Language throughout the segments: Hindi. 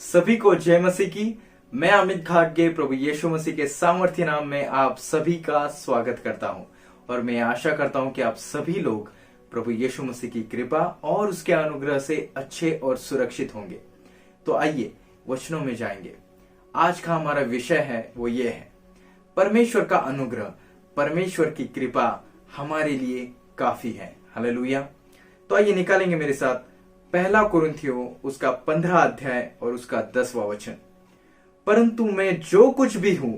सभी को जय मसीह की। मैं अमित घाटगे प्रभु यीशु मसीह के सामर्थ्य नाम में आप सभी का स्वागत करता हूं और मैं आशा करता हूं कि आप सभी लोग प्रभु यीशु मसीह की कृपा और उसके अनुग्रह से अच्छे और सुरक्षित होंगे। तो आइए वचनों में जाएंगे। आज का हमारा विषय है वो ये है, परमेश्वर का अनुग्रह, परमेश्वर की कृपा हमारे लिए काफी है। हालेलुया। तो आइए निकालेंगे मेरे साथ पहला कुरिन्थियों उसका 15 अध्याय और उसका 10वां वचन। परंतु मैं जो कुछ भी हूं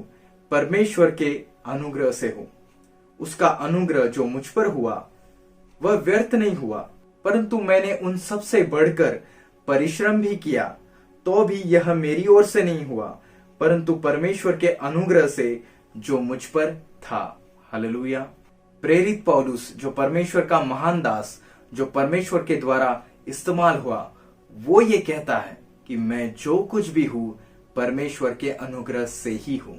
परमेश्वर के अनुग्रह से हूं। उसका अनुग्रह जो मुझ पर हुआ वह व्यर्थ नहीं हुआ, परंतु मैंने उन सब से बढ़कर परिश्रम भी किया, तो भी यह मेरी ओर से नहीं हुआ, परंतु परमेश्वर के अनुग्रह से जो मुझ पर था। हालेलुया। प्रेरित पौलुस, जो परमेश्वर का महान दास, जो परमेश्वर के द्वारा इस्तेमाल हुआ, वो ये कहता है कि मैं जो कुछ भी हूं परमेश्वर के अनुग्रह से ही हूं।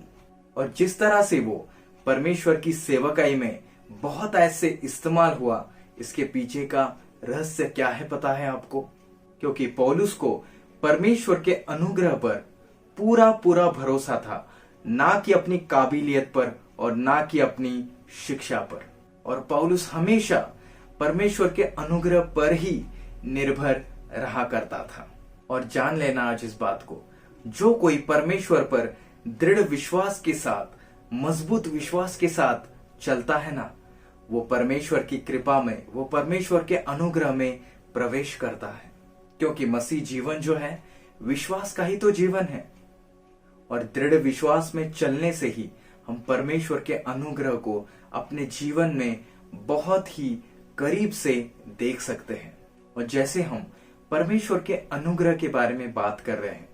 और जिस तरह से वो परमेश्वर की सेवकाई में बहुत ऐसे इस्तेमाल हुआ, इसके पीछे का रहस्य क्या है पता है आपको? क्योंकि पौलुस को परमेश्वर के अनुग्रह पर पूरा पूरा भरोसा था, ना कि अपनी काबिलियत पर और ना कि अपनी शिक्षा पर। और पौलुस हमेशा परमेश्वर के अनुग्रह पर ही निर्भर रहा करता था। और जान लेना आज इस बात को, जो कोई परमेश्वर पर दृढ़ विश्वास के साथ, मजबूत विश्वास के साथ चलता है ना, वो परमेश्वर की कृपा में, वो परमेश्वर के अनुग्रह में प्रवेश करता है। क्योंकि मसीह जीवन जो है विश्वास का ही तो जीवन है। और दृढ़ विश्वास में चलने से ही हम परमेश्वर के अनुग्रह को अपने जीवन में बहुत ही करीब से देख सकते हैं। और जैसे हम परमेश्वर के अनुग्रह के बारे में बात कर रहे हैं,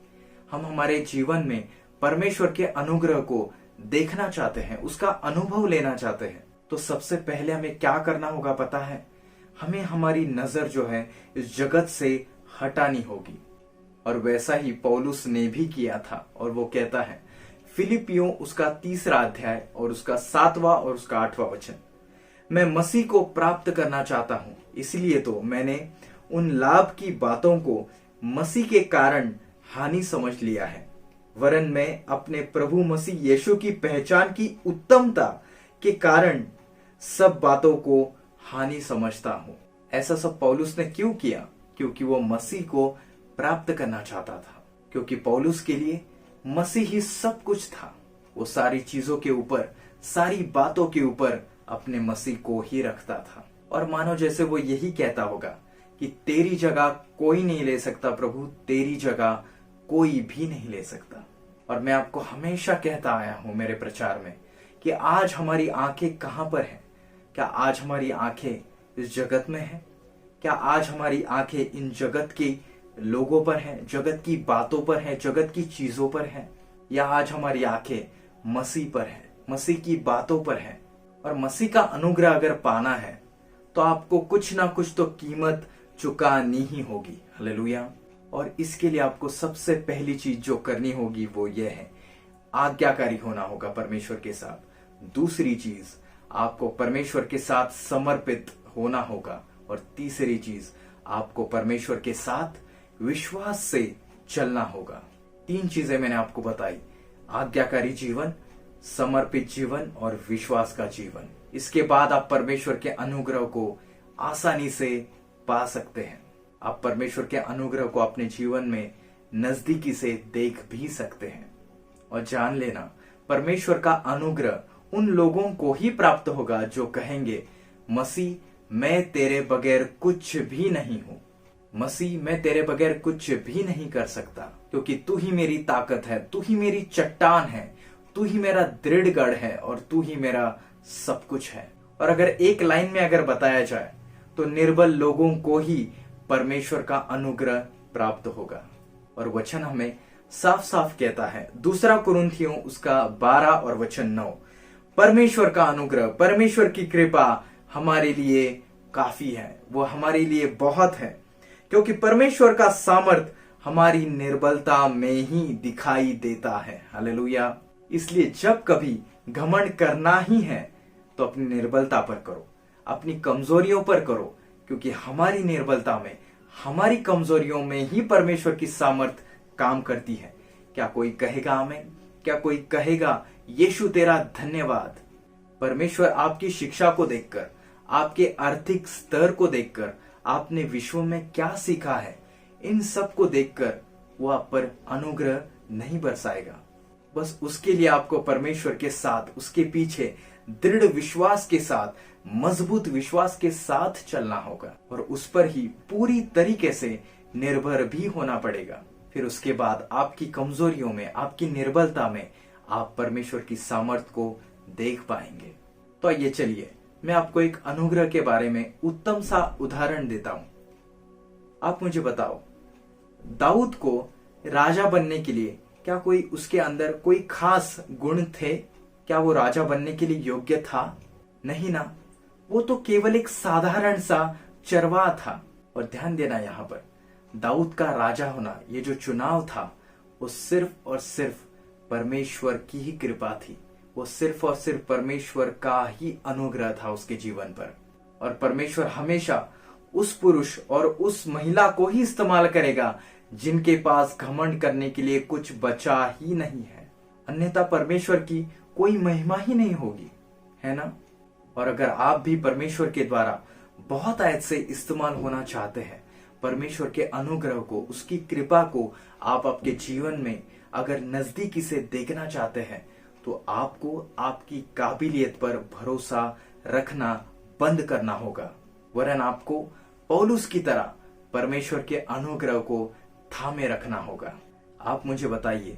हम हमारे जीवन में परमेश्वर के अनुग्रह को देखना चाहते हैं, उसका अनुभव लेना चाहते हैं, तो सबसे पहले हमें क्या करना होगा पता है? हमें हमारी नजर जो है इस जगत से हटानी होगी। और वैसा ही पौलुस ने भी किया था। और वो कहता है फिलिपियों उसका 3 अध्याय और उसका 7वां और उसका 8वां वचन, मैं मसीह को प्राप्त करना चाहता हूं, इसलिए तो मैंने उन लाभ की बातों को मसीह के कारण हानि समझ लिया है, वरन मैं अपने प्रभु मसीह यीशु की पहचान की उत्तमता के कारण सब बातों को हानि समझता हूं। ऐसा सब पौलुस ने क्यों किया? क्योंकि वो मसीह को प्राप्त करना चाहता था। क्योंकि पौलुस के लिए मसीह ही सब कुछ था। वो सारी चीजों के ऊपर, सारी बातों के ऊपर अपने मसीह को ही रखता था। और मानो जैसे वो यही कहता होगा कि तेरी जगह कोई नहीं ले सकता प्रभु, तेरी जगह कोई भी नहीं ले सकता। और मैं आपको हमेशा कहता आया हूं मेरे प्रचार में कि आज हमारी आंखें कहां पर हैं? क्या आज हमारी आंखें इस जगत में हैं? क्या आज हमारी आंखें इन जगत के लोगों पर हैं, जगत की बातों पर हैं, जगत की चीजों पर हैं? या आज हमारी आंखें मसीह पर हैं, मसीह की बातों पर हैं? और मसीह का अनुग्रह अगर पाना है तो आपको कुछ ना कुछ तो कीमत चुकानी ही होगी। हालेलुया। और इसके लिए आपको सबसे पहली चीज जो करनी होगी वो ये है, आज्ञाकारी होना होगा परमेश्वर के साथ। दूसरी चीज, आपको परमेश्वर के साथ समर्पित होना होगा। और तीसरी चीज, आपको परमेश्वर के साथ विश्वास से चलना होगा। 3 चीजें मैंने आपको बताई, आज्ञाकारी जीवन, समर्पित जीवन और विश्वास का जीवन। इसके बाद आप परमेश्वर के अनुग्रह को आसानी से पा सकते हैं। आप परमेश्वर के अनुग्रह को अपने जीवन में नजदीकी से देख भी सकते हैं। और जान लेना, परमेश्वर का अनुग्रह उन लोगों को ही प्राप्त होगा जो कहेंगे, मसीह मैं तेरे बगैर कुछ भी नहीं हूं, मसीह मैं तेरे बगैर कुछ भी नहीं कर सकता, क्योंकि तू ही मेरी ताकत है, तू ही मेरी चट्टान है, तू ही मेरा दृढ़ गढ़ है और तू ही मेरा सब कुछ है। और अगर एक लाइन में अगर बताया जाए तो निर्बल लोगों को ही परमेश्वर का अनुग्रह प्राप्त होगा। और वचन हमें साफ साफ कहता है, 2 कुरिन्थियों उसका 12 और वचन 9, परमेश्वर का अनुग्रह, परमेश्वर की कृपा हमारे लिए काफी है, वो हमारे लिए बहुत है, क्योंकि परमेश्वर का सामर्थ हमारी निर्बलता में ही दिखाई देता है। हालेलुया। इसलिए जब कभी घमंड करना ही है तो अपनी निर्बलता पर करो, अपनी कमजोरियों पर करो, क्योंकि हमारी निर्बलता में, हमारी कमजोरियों में ही परमेश्वर की सामर्थ काम करती है। क्या कोई कहेगा आमीन? क्या कोई कहेगा यीशु तेरा धन्यवाद? परमेश्वर आपकी शिक्षा को देखकर, आपके आर्थिक स्तर को देखकर, आपने विश्व में क्या सीखा है, इन सब को देखकर वो आप पर अनुग्रह नहीं बरसाएगा। बस उसके लिए आपको परमेश्वर के साथ, उसके पीछे दृढ़ विश्वास के साथ, मजबूत विश्वास के साथ चलना होगा और उस पर ही पूरी तरीके से निर्भर भी होना पड़ेगा। फिर उसके बाद आपकी कमजोरियों में, आपकी निर्बलता में आप परमेश्वर की सामर्थ को देख पाएंगे। तो आइए चलिए मैं आपको एक अनुग्रह के बारे में उत्तम सा उदाहरण देता हूं। आप मुझे बताओ, दाऊद को राजा बनने के लिए क्या कोई उसके अंदर कोई खास गुण थे? क्या वो राजा बनने के लिए योग्य था? नहीं ना, वो तो केवल एक साधारण सा चरवाहा था। और ध्यान देना, यहाँ पर दाऊद का राजा होना, ये जो चुनाव था, वो सिर्फ और सिर्फ परमेश्वर की ही कृपा थी। वो सिर्फ और सिर्फ परमेश्वर का ही अनुग्रह था उसके जीवन पर। और परमेश्वर हमेशा उस पुरुष और उस महिला को ही इस्तेमाल करेगा जिनके पास घमंड करने के लिए कुछ बचा ही नहीं है, अन्यथा परमेश्वर की कोई महिमा ही नहीं होगी, है ना? और अगर आप भी परमेश्वर के द्वारा बहुत आयत से इस्तेमाल होना चाहते हैं, परमेश्वर के अनुग्रह को, उसकी कृपा को आप आपके जीवन में अगर नजदीकी से देखना चाहते हैं, तो आपको आपकी काबिलियत पर भरोसा रखना बंद करना होगा, वरन आपको पौलुस की तरह परमेश्वर के अनुग्रह को थामे रखना होगा। आप मुझे बताइए,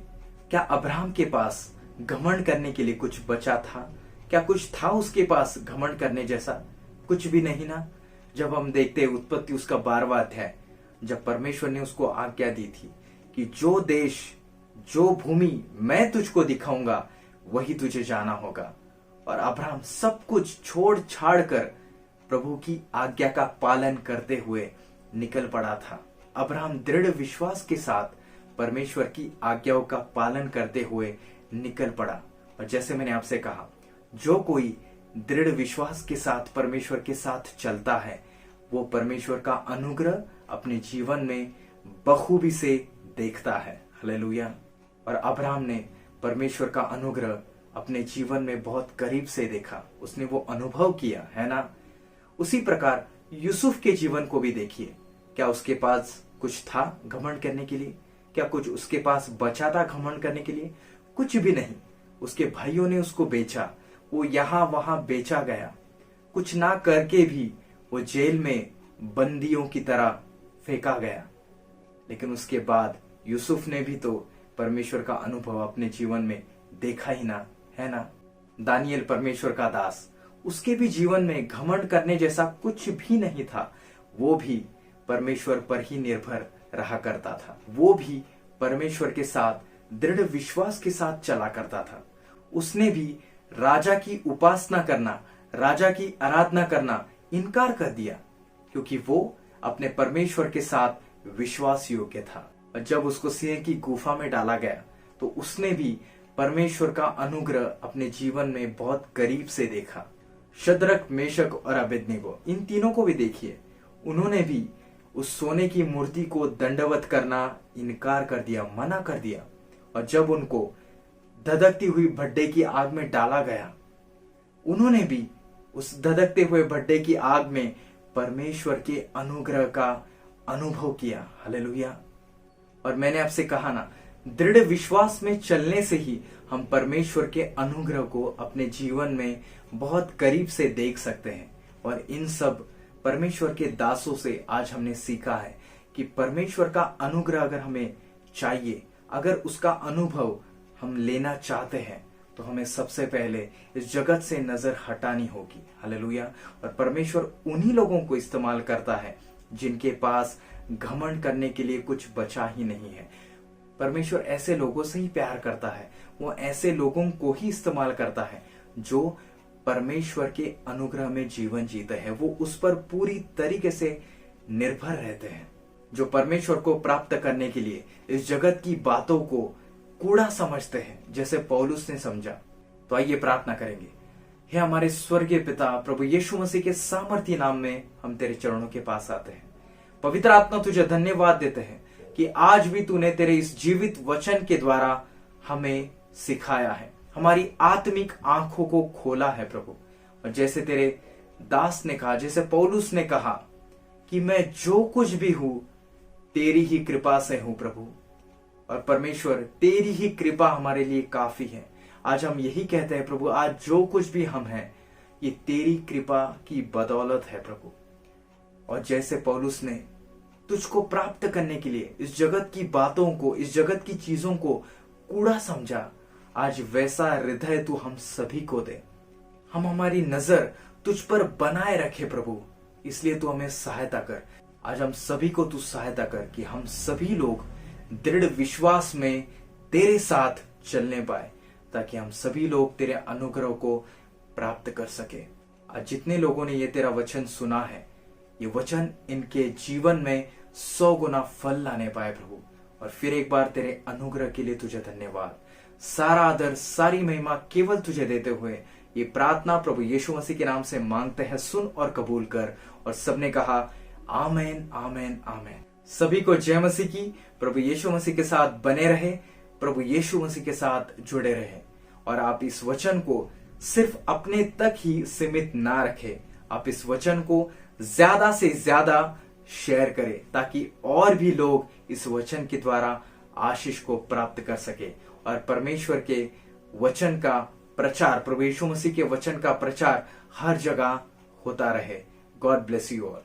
क्या अब्राहम के पास घमंड करने के लिए कुछ बचा था? क्या कुछ था उसके पास घमंड करने जैसा? कुछ भी नहीं ना। जब हम देखते हैं उत्पत्ति उसका 12वां अध्याय, जब परमेश्वर ने उसको आज्ञा दी थी कि जो देश, जो भूमि मैं तुझको दिखाऊंगा वही तुझे जाना होगा, और अब्राहम सब कुछ छोड़ छाड़ कर प्रभु की आज्ञा का पालन करते हुए निकल पड़ा था। अब्राहम दृढ़ विश्वास के साथ परमेश्वर की आज्ञाओं का पालन करते हुए निकल पड़ा। और जैसे मैंने आपसे कहा, जो कोई दृढ़ विश्वास के साथ परमेश्वर के साथ चलता है, वो परमेश्वर का अनुग्रह अपने जीवन में बखूबी से देखता है। हालेलुया। और अब्राहम ने परमेश्वर का अनुग्रह अपने जीवन में बहुत करीब से देखा, उसने वो अनुभव किया, है ना? उसी प्रकार यूसुफ के जीवन को भी देखिए। क्या उसके पास कुछ था घमंड करने के लिए? क्या कुछ उसके पास बचा था घमंड करने के लिए? कुछ भी नहीं। उसके भाइयों ने उसको बेचा, वो यहां वहां बेचा गया, कुछ ना करके भी वो जेल में बंदियों की तरह फेंका गया। लेकिन उसके बाद यूसुफ ने भी तो परमेश्वर का अनुभव अपने जीवन में देखा ही ना, है ना? दानियल परमेश्वर का दास, उसके भी जीवन में घमंड करने जैसा कुछ भी नहीं था। वो भी परमेश्वर पर ही निर्भर रहा करता था। वो भी परमेश्वर के साथ दृढ़ विश्वास के साथ चला करता था। उसने भी राजा की उपासना करना, राजा की आराधना करना इनकार कर दिया, क्योंकि वो अपने परमेश्वर के साथ विश्वास योग्य था। और जब उसको सिंह की गुफा में डाला गया, तो उसने भी परमेश्वर का अनुग्रह अपने जीवन में बहुत करीब से देखा। शद्रक, मेशक और अबेदनेगो, इन तीनों को भी देखिए, उन्होंने भी उस सोने की मूर्ति को दंडवत करना इनकार कर दिया, मना कर दिया। और जब उनको धधकती हुई भट्टे की आग में डाला गया, उन्होंने भी उस धधकते हुए भट्टे की आग में परमेश्वर के अनुग्रह का अनुभव किया। हालेलुया। और मैंने आपसे कहा ना, दृढ़ विश्वास में चलने से ही हम परमेश्वर के अनुग्रह को अपने जीवन में बहुत करीब से देख सकते हैं। और इन सब परमेश्वर के दासों से आज हमने सीखा है कि परमेश्वर का अनुग्रह अगर हमें चाहिए, अगर उसका अनुभव हम लेना चाहते हैं, तो हमें सबसे पहले इस जगत से नजर हटानी होगी। हालेलुया। और परमेश्वर उन्हीं लोगों को इस्तेमाल करता है जिनके पास घमंड करने के लिए कुछ बचा ही नहीं है। परमेश्वर ऐसे लोगों से ही प्यार करता है, वो ऐसे लोगों को ही इस्तेमाल करता है जो परमेश्वर के अनुग्रह में जीवन जीते हैं, वो उस पर पूरी तरीके से निर्भर रहते हैं, जो परमेश्वर को प्राप्त करने के लिए इस जगत की बातों को कूड़ा समझते हैं, जैसे पौलुस ने समझा। तो आइए प्रार्थना करेंगे। हे हमारे स्वर्गीय पिता, प्रभु यीशु मसीह के सामर्थी नाम में हम तेरे चरणों के पास आते हैं। पवित्र आत्मा, तुझे धन्यवाद देते हैं कि आज भी तूने तेरे इस जीवित वचन के द्वारा हमें सिखाया है, हमारी आत्मिक आंखों को खोला है प्रभु। और जैसे तेरे दास ने कहा, जैसे पौलुस ने कहा कि मैं जो कुछ भी हूं तेरी ही कृपा से हूं प्रभु। और परमेश्वर, तेरी ही कृपा हमारे लिए काफी है। आज हम यही कहते हैं प्रभु, आज जो कुछ भी हम हैं ये तेरी कृपा की बदौलत है प्रभु। और जैसे पौलुस ने तुझको प्राप्त करने के लिए इस जगत की बातों को, इस जगत की चीजों को कूड़ा समझा, आज वैसा हृदय तू हम सभी को दे। हम हमारी नजर तुझ पर बनाए रखे प्रभु, इसलिए तू हमें सहायता कर। आज हम सभी को तू सहायता कर कि हम सभी लोग दृढ़ विश्वास में तेरे साथ चलने पाए, ताकि हम सभी लोग तेरे अनुग्रह को प्राप्त कर सके। आज जितने लोगों ने ये तेरा वचन सुना है, ये वचन इनके जीवन में 100 गुना फल लाने पाए प्रभु। और फिर एक बार तेरे अनुग्रह के लिए तुझे धन्यवाद। सारा आदर, सारी महिमा केवल तुझे देते हुए ये प्रार्थना प्रभु यीशु मसीह के नाम से मांगते हैं, सुन और कबूल कर। और सबने कहा आमेन, आमेन, आमेन। सभी को जय मसीह की। प्रभु यीशु मसीह के साथ बने रहे, प्रभु यीशु मसीह के साथ जुड़े रहे। और आप इस वचन को सिर्फ अपने तक ही सीमित ना रखें, आप इस वचन को ज्यादा से ज्यादा शेयर करें, ताकि और भी लोग इस वचन के द्वारा आशीष को प्राप्त कर सके और परमेश्वर के वचन का प्रचार, प्रभु यीशु मसीह के वचन का प्रचार हर जगह होता रहे। God bless you all.